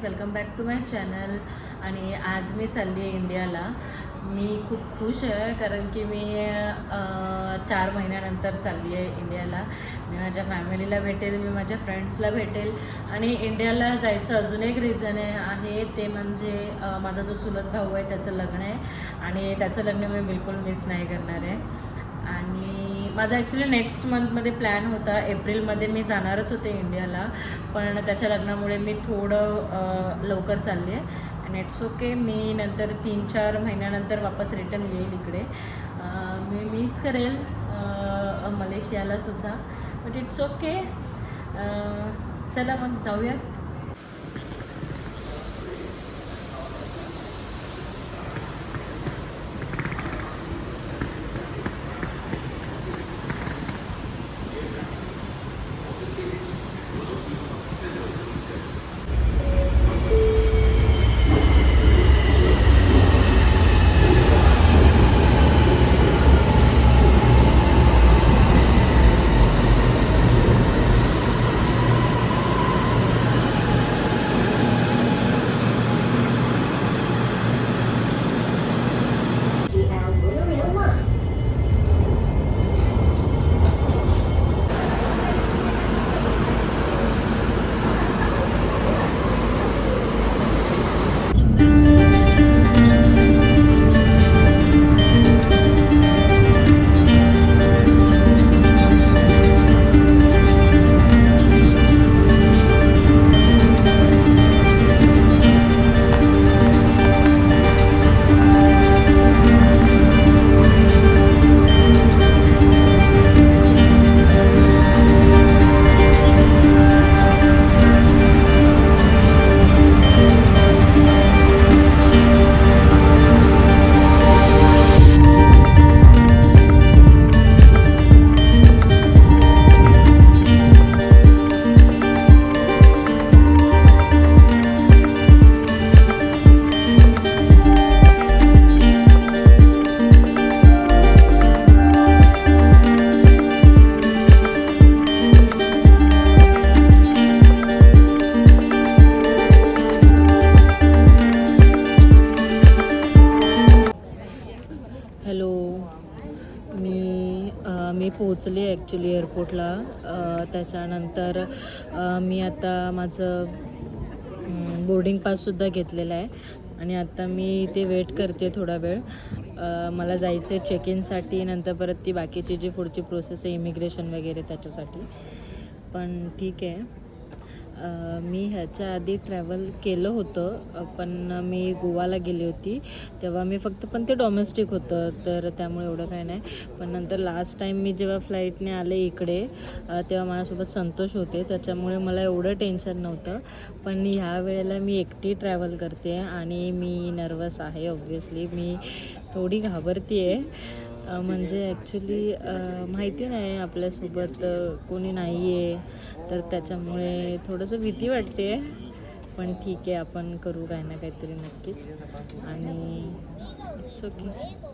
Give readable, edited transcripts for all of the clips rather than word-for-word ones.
Welcome back to my channel. आणि आज मी चालली आहे इंडियाला. मी खूप खुश आहे कारण की मी 4 महिन्यानंतर चालली आहे इंडियाला. मी माझ्या फॅमिलीला भेटेल, मी माझ्या फ्रेंड्सला भेटेल. आणि इंडियाला जायचं अजून एक रिझन आहे ते म्हणजे माझा जो चुलत भाऊ आहे त्याचं लग्न आहे आणि त्याचं लग्न मी बिलकुल मिस नाही करणार आहे. आणि माझा ॲक्च्युली नेक्स्ट मंथमध्ये प्लॅन होता, एप्रिलमध्ये मी जाणारच होते इंडियाला, पण त्याच्या लग्नामुळे मी थोडं लवकर चालली आहे. आणि इट्स ओके, मी नंतर 3-4 महिन्यानंतर वापस रिटर्न येईल इकडे. मी मिस करेल मलेशियालासुद्धा, बट इट्स ओके. चला मग जाऊया. हॅलो, मी पोहोचले ॲक्च्युली एअरपोर्टला. त्याच्यानंतर मी आता माझं बोर्डिंग पाससुद्धा घेतलेलं आहे आणि आता मी इथे वेट करते थोडा वेळ. मला जायचं आहे चेक इनसाठी, नंतर परत ती बाकीची जी पुढची प्रोसेस आहे इमिग्रेशन वगैरे त्याच्यासाठी. पण ठीक आहे. मी ह्याच्या आधी ट्रॅव्हल केलं होतं, पण मी गोवाला गेली होती तेव्हा मी फक्त, पण ते डोमेस्टिक होतं तर त्यामुळे एवढं काय नाही. पण नंतर लास्ट टाईम मी जेव्हा फ्लाईटने आले इकडे तेव्हा माझ्यासोबत संतोष होते, त्याच्यामुळे मला एवढं टेन्शन नव्हतं. पण ह्या वेळेला मी एकटी ट्रॅव्हल करते आणि मी नर्वस आहे. ऑब्व्हियसली मी थोडी घाबरते आहे. म्हणजे ॲक्च्युली माहिती नाही आपल्यासोबत कोणी नाही आहे, तर त्याच्यामुळे थोडंसं भीती वाटते. पण ठीक आहे, आपण करू काही ना काहीतरी नक्कीच. आणि इट्स ओके.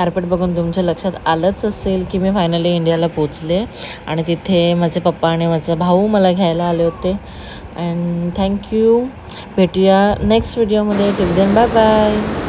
कार्पेट बघून तुमच्या लक्षात आलंच असेल की मी फायनली इंडियाला पोचले आणि तिथे माझे पप्पा आणि माझा भाऊ मला घ्यायला आले होते. And thank you. भेटूया नेक्स्ट व्हिडिओमध्ये. Till then bye bye.